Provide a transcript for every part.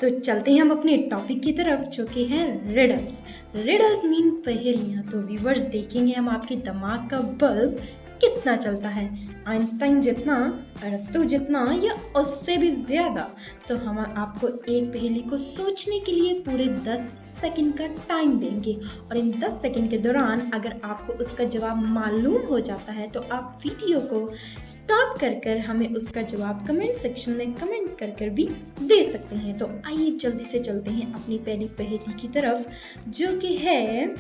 तो चलते हैं हम अपने टॉपिक की तरफ जो कि है रिडल्स। रिडल्स मीन पहेलियाँ। तो व्यूवर्स देखेंगे हम आपके दिमाग का बल्ब कितना चलता है, आइंस्टाइन जितना, अरस्तु जितना या उससे भी ज्यादा। तो हम आपको एक पहेली को सोचने के लिए पूरे 10 सेकंड का टाइम देंगे और इन 10 सेकंड के दौरान अगर आपको उसका जवाब मालूम हो जाता है तो आप वीडियो को स्टॉप कर हमें उसका जवाब कमेंट सेक्शन में कमेंट कर भी दे सकते हैं। तो आइए जल्दी से चलते हैं अपनी पहली पहेली की तरफ जो कि है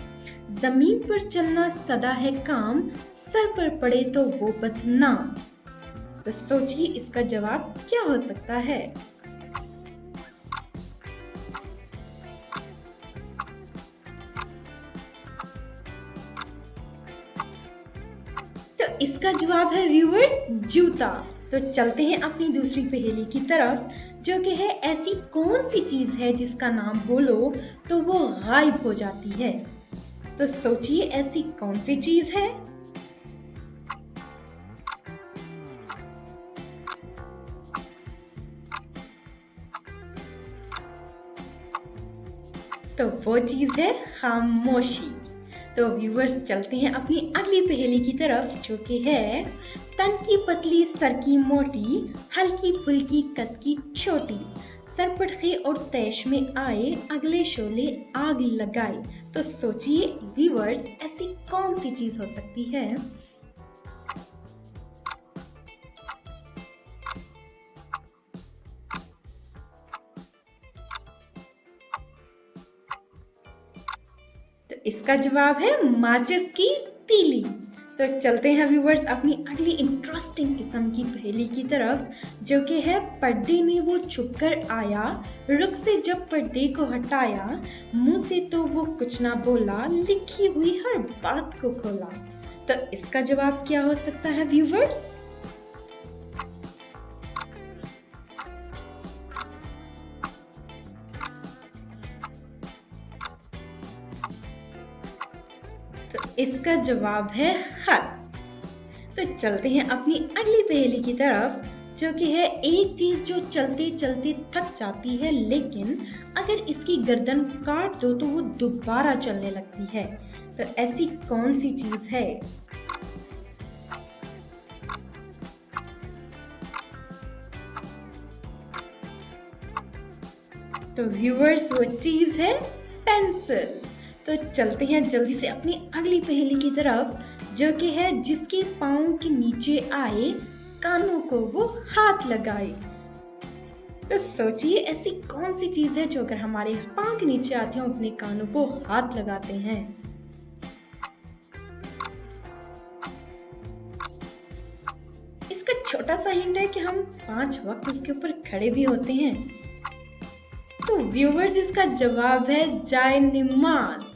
जमीन पर चलना सदा है काम, सर पर पड़े तो वो बदनाम। तो सोचिए इसका जवाब क्या हो सकता है। तो इसका जवाब है व्यूअर्स जूता। तो चलते हैं अपनी दूसरी पहेली की तरफ जो कि है ऐसी कौन सी चीज है जिसका नाम बोलो तो वो गायब हो जाती है। तो सोचिए ऐसी कौन सी चीज है। तो वो चीज है खामोशी। तो व्यूवर्स चलते हैं अपनी अगली पहेली की तरफ जो कि है तन की पतली सर की मोटी, हल्की फुल्की कद की छोटी, सर पटखे और तैश में आए, अगले शोले आग लगाए। तो सोचिए व्यूवर्स ऐसी कौन सी चीज हो सकती है। तो इसका जवाब है माचिस की तीली। तो चलते हैं व्यूवर्स अपनी अगली इंटरेस्टिंग किस्म की पहेली की तरफ जो कि है पर्दे में वो छुपकर आया, रुख से जब पर्दे को हटाया, मुंह से तो वो कुछ ना बोला, लिखी हुई हर बात को खोला। तो इसका जवाब क्या हो सकता है व्यूवर्स। तो इसका जवाब है खत। तो चलते हैं अपनी अगली पहेली की तरफ जो कि है एक चीज जो चलते चलते थक जाती है लेकिन अगर इसकी गर्दन काट दो तो वो दोबारा चलने लगती है। तो ऐसी कौन सी चीज है। तो व्यूअर्स वो चीज है पेंसिल। तो चलते हैं जल्दी से अपनी अगली पहेली की तरफ जो कि है जिसके पाँव के नीचे आए, कानों को वो हाथ लगाए। तो सोचिए ऐसी कौन सी चीज है जो अगर हमारे पाँव के नीचे आते हैं अपने कानों को हाथ लगाते हैं। इसका छोटा सा हिंट है कि हम 5 वक्त उसके ऊपर खड़े भी होते हैं। तो व्यूवर्स इसका जवाब है जाय नमाज।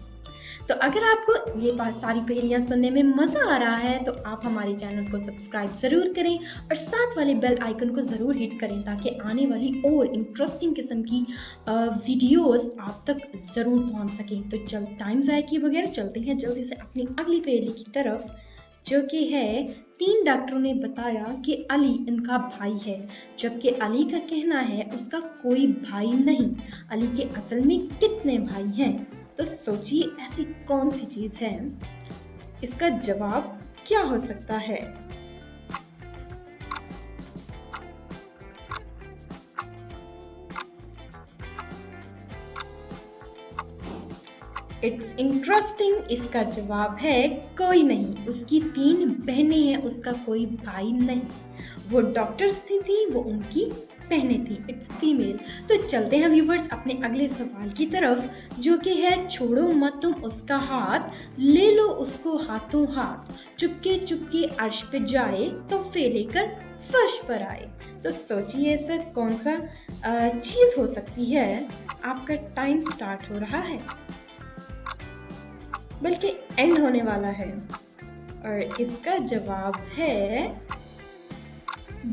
तो अगर आपको ये सारी पहेलियां सुनने में मजा आ रहा है तो आप हमारे चैनल को सब्सक्राइब जरूर करें और साथ वाले बेल आइकन को जरूर हिट करें ताकि आने वाली और इंटरेस्टिंग किस्म की वीडियोस आप तक जरूर पहुंच सके। तो चल टाइम जाए किए बगैर चलते हैं जल्दी से अपनी अगली पहेली की तरफ जो कि है 3 डॉक्टरों ने बताया कि अली इनका भाई है जबकि अली का कहना है उसका कोई भाई नहीं। अली के असल में कितने भाई हैं। तो सोचिए ऐसी कौन सी चीज है। इसका जवाब क्या हो सकता है। It's interesting. इसका जवाब है कोई नहीं। उसकी 3 बहनें हैं, उसका कोई भाई नहीं। वो डॉक्टर्स थी वो उनकी बहनें थी। It's female. तो चलते हैं व्यूवर्स अपने अगले सवाल की तरफ जो कि है छोड़ो मत तुम उसका हाथ, ले लो उसको हाथों हाथ, चुपके चुपके अर्श पे जाए तो फेले कर फर्श पर आए। तो सोचिए ऐसा कौन सा चीज हो सकती है। आपका टाइम स्टार्ट हो रहा है बल्कि एंड होने वाला है और इसका जवाब है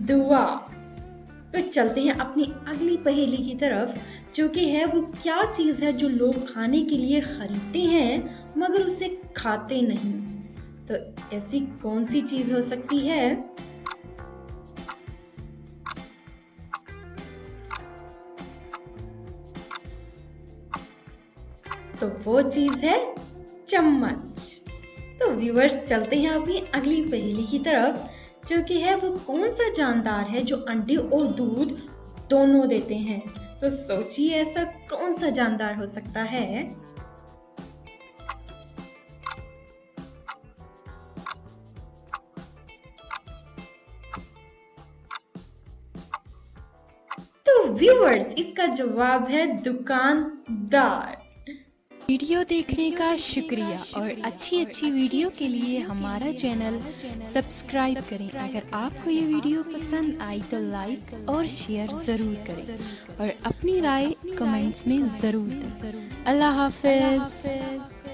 दुआ। तो चलते हैं अपनी अगली पहेली की तरफ जो कि है वो क्या चीज है जो लोग खाने के लिए खरीदते हैं मगर उसे खाते नहीं। तो ऐसी कौन सी चीज हो सकती है। तो वो चीज है चम्मच। तो व्यूअर्स, चलते हैं अभी अगली पहेली की तरफ, जो कि है वो कौन सा जानदार है जो अंडे और दूध दोनों देते हैं। तो सोचिए ऐसा कौन सा जानदार हो सकता है। तो व्यूअर्स, इसका जवाब है दुकानदार। वीडियो देखने का शुक्रिया और अच्छी अच्छी वीडियो के लिए हमारा चैनल सब्सक्राइब करें। अगर आपको ये वीडियो पसंद आई तो लाइक और शेयर ज़रूर करें और अपनी राय कमेंट्स में ज़रूर दें। अल्लाह हाफ़िज़।